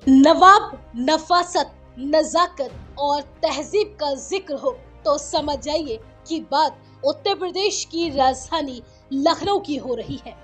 नवाब, नफासत, नजाकत और तहजीब का जिक्र हो तो समझ जाइए कि बात उत्तर प्रदेश की राजधानी लखनऊ की हो रही है।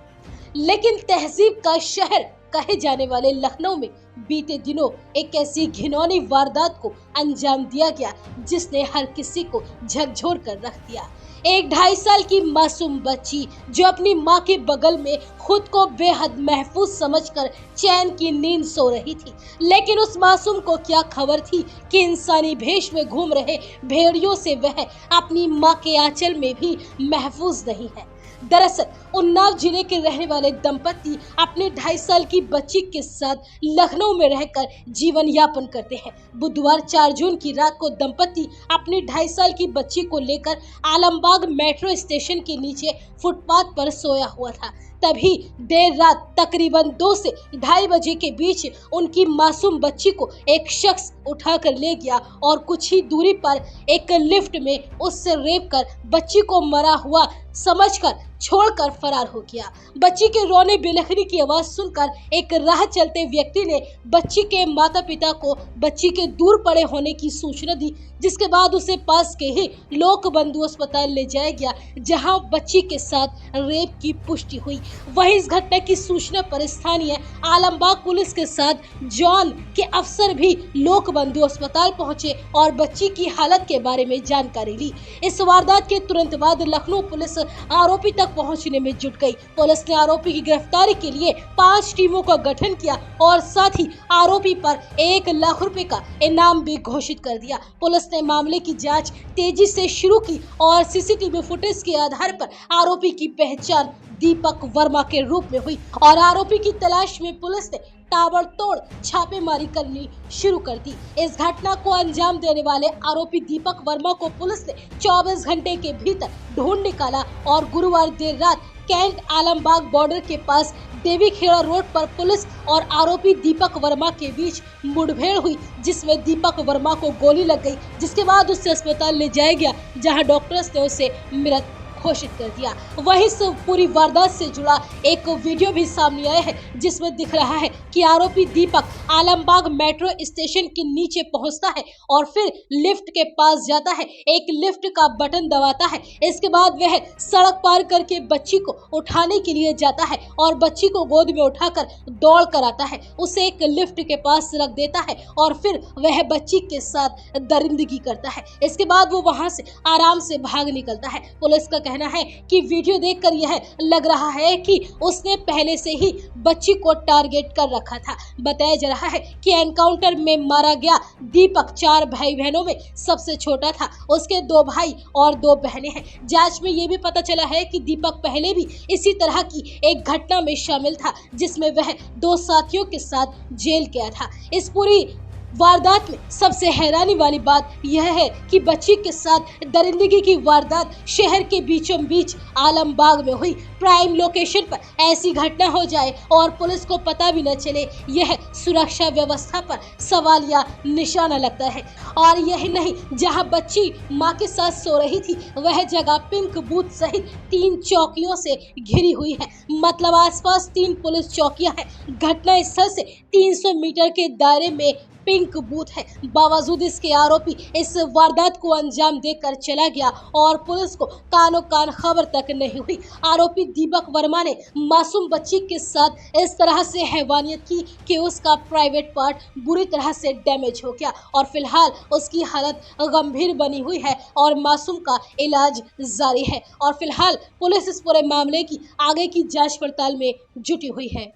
लेकिन तहजीब का शहर कहे जाने वाले लखनऊ में बीते दिनों एक ऐसी घिनौनी वारदात को अंजाम दिया गया जिसने हर किसी को झकझोर कर रख दिया। एक 2.5 साल की मासूम बच्ची जो अपनी मां के बगल में खुद को बेहद महफूज समझकर चैन की नींद सो रही थी, लेकिन उस मासूम को क्या खबर थी कि इंसानी भेष में घूम रहे भेड़ियों से वह अपनी मां के आंचल में भी महफूज नहीं है। दरअसल उन्नाव जिले के रहने वाले दंपति अपने 2.5 साल की बच्ची के साथ लखनऊ में रहकर जीवन यापन करते हैं। बुधवार 4 जून की रात को दंपति अपनी 2.5 साल की बच्ची को लेकर आलमबाग मेट्रो स्टेशन के नीचे फुटपाथ पर सोया हुआ था। तभी देर रात तकरीबन 2 से 2:30 बजे के बीच उनकी मासूम बच्ची को एक शख्स उठाकर ले गया और कुछ ही दूरी पर एक लिफ्ट में उससे रेप कर बच्ची को मरा हुआ समझकर छोड़कर फरार हो गया। बच्ची के रोने बिलखने की आवाज सुनकर एक राह चलते व्यक्ति ने बच्ची के माता पिता को बच्ची के दूर पड़े होने की सूचना दी, जिसके बाद उसे पास के ही लोक बंधु अस्पताल ले जाया गया, जहां बच्ची के साथ रेप की पुष्टि हुई। वहीं इस घटना की सूचना पर स्थानीय आलमबाग पुलिस के साथ जॉन के अफसर भी लोक बंधु अस्पताल पहुंचे और बच्ची की हालत के बारे में जानकारी ली। इस वारदात के तुरंत बाद लखनऊ पुलिस आरोपी तक पहुंचने में जुट गई। पुलिस ने आरोपी की गिरफ्तारी के लिए 5 टीमों का गठन किया और साथ ही आरोपी पर 1 लाख रुपए का इनाम भी घोषित कर दिया। पुलिस ने मामले की जांच तेजी से शुरू की और सीसीटीवी फुटेज के आधार पर आरोपी की पहचान दीपक वर्मा के रूप में हुई और आरोपी की तलाश में पुलिस ने ताबड़तोड़ छापेमारी करनी शुरू कर दी। इस घटना को अंजाम देने वाले आरोपी दीपक वर्मा को पुलिस ने 24 घंटे के भीतर ढूंढ निकाला और गुरुवार देर रात कैंट आलमबाग बॉर्डर के पास देवी खेड़ा रोड पर पुलिस और आरोपी दीपक वर्मा के बीच मुठभेड़ हुई, जिसमें दीपक वर्मा को गोली लग गई, जिसके बाद उसे अस्पताल ले जाया गया, जहां डॉक्टर्स ने उसे मृत घोषित कर दिया। वहीं इस पूरी वारदात से जुड़ा एक वीडियो भी सामने आया है, जिसमें दिख रहा है कि आरोपी दीपक आलमबाग मेट्रो स्टेशन के नीचे पहुंचता है और फिर लिफ्ट के पास जाता है, एक लिफ्ट का बटन दबाता है। इसके बाद वह सड़क पार करके बच्ची को उठाने के लिए जाता है और बच्ची को गोद में उठाकर दौड़ कर आता है, उसे एक लिफ्ट के पास रख देता है और फिर वह बच्ची के साथ दरिंदगी करता है। इसके बाद वो वहां से आराम से भाग निकलता है। पुलिस का कहना है कि वीडियो देखकर यह लग रहा है कि उसने पहले से ही बच्ची को टारगेट कर रखा था। बताया जा रहा है कि एनकाउंटर में मारा गया दीपक 4 भाई बहनों में सबसे छोटा था। उसके 2 भाई और 2 बहनें हैं। जांच में यह भी पता चला है कि दीपक पहले भी इसी तरह की एक घटना में शामिल था, जिसमें वह 2 साथियों के साथ जेल गया था। इस पूरी वारदात में सबसे हैरानी वाली बात यह है कि बच्ची के साथ दरिंदगी की वारदात शहर के बीचों बीच आलमबाग में हुई। प्राइम लोकेशन पर ऐसी घटना हो जाए और पुलिस को पता भी न चले, यह सुरक्षा व्यवस्था पर सवालिया निशाना लगता है। और यही नहीं, जहां बच्ची मां के साथ सो रही थी वह जगह पिंक बूथ सहित 3 चौकियों से घिरी हुई है। मतलब आसपास 3 पुलिस चौकियां हैं। घटना स्थल से 300 मीटर के दायरे में पिंक बूथ है। बावजूद इसके आरोपी इस वारदात को अंजाम देकर चला गया और पुलिस को कानो कान खबर तक नहीं हुई। आरोपी दीपक वर्मा ने मासूम बच्ची के साथ इस तरह से हैवानियत की कि उसका प्राइवेट पार्ट बुरी तरह से डैमेज हो गया और फिलहाल उसकी हालत गंभीर बनी हुई है और मासूम का इलाज जारी है और फिलहाल पुलिस इस पूरे मामले की आगे की जांच पड़ताल में जुटी हुई है।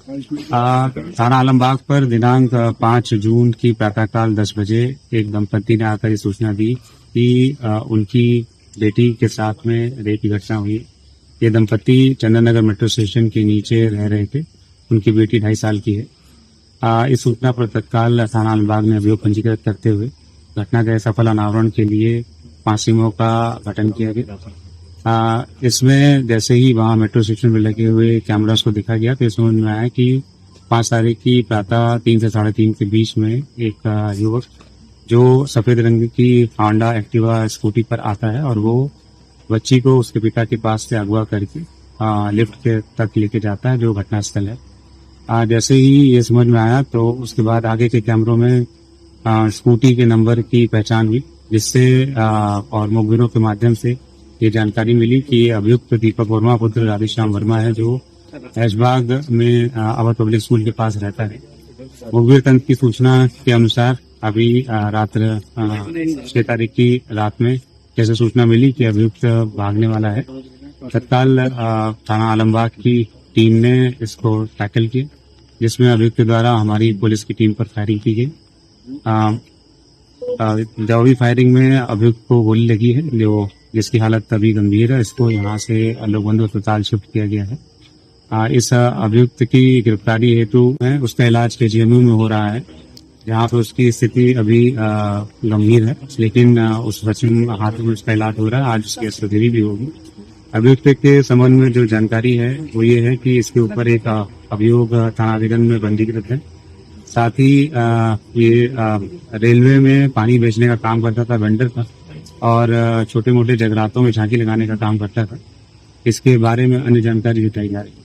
थाना आलमबाग पर दिनांक 5 जून की प्रातःकाल 10 बजे एक दंपति ने आकर ये सूचना दी कि उनकी बेटी के साथ में रेप की घटना हुई। ये दंपति चंदन नगर मेट्रो स्टेशन के नीचे रह रहे थे। उनकी बेटी 2.5 साल की है। इस सूचना पर तत्काल थाना आलमबाग ने अभियोग पंजीकृत करते हुए घटना के सफल अनावरण के लिए 5 टीमों का गठन किया गया। इसमें जैसे ही वहाँ मेट्रो स्टेशन में लगे हुए कैमरास को देखा गया तो इस समझ में आया कि 5 तारीख की प्रातः 3 से 3:30 के बीच में एक युवक जो सफेद रंग की होंडा एक्टिवा स्कूटी पर आता है और वो बच्ची को उसके पिता के पास से अगवा करके लिफ्ट के तक लेके जाता है, जो घटनास्थल है। जैसे ही ये समझ में आया तो उसके बाद आगे के कैमरों में स्कूटी के नंबर की पहचान हुई, जिससे और मुखबिरों के माध्यम से ये जानकारी मिली कि अभियुक्त दीपक वर्मा पुत्र राधेश्याम वर्मा है, जो ऐशबाग में अवध पब्लिक स्कूल के पास रहता है। मुखबिर तंत्र की सूचना के अनुसार अभी रात 6 तारीख की रात में जैसे सूचना मिली कि अभियुक्त भागने वाला है, तत्काल थाना आलमबाग की टीम ने इसको टैकल किया, जिसमें अभियुक्त द्वारा हमारी पुलिस की टीम पर फायरिंग की गई। जवाबी फायरिंग में अभियुक्त को गोली लगी है, जिसकी हालत अभी गंभीर है। इसको यहाँ से लोकबंधु अस्पताल शिफ्ट किया गया है। इस अभियुक्त की गिरफ्तारी हेतु उसका इलाज केजीएमयू में हो रहा है, जहाँ पे उसकी स्थिति अभी गंभीर है, लेकिन उस पश्चिम हाथ में उसका इलाज हो रहा है। आज उसकी सर्जरी भी होगी। अभियुक्त के संबंध में जो जानकारी है वो ये है कि इसके ऊपर एक अभियोग थानाधिगम में पंजीकृत है। साथ ही ये रेलवे में पानी बेचने का काम करता था, वेंडर था, और छोटे मोटे जगरातों में झांकी लगाने का काम करता था। इसके बारे में अन्य जानकारी जुटाई जा रही है।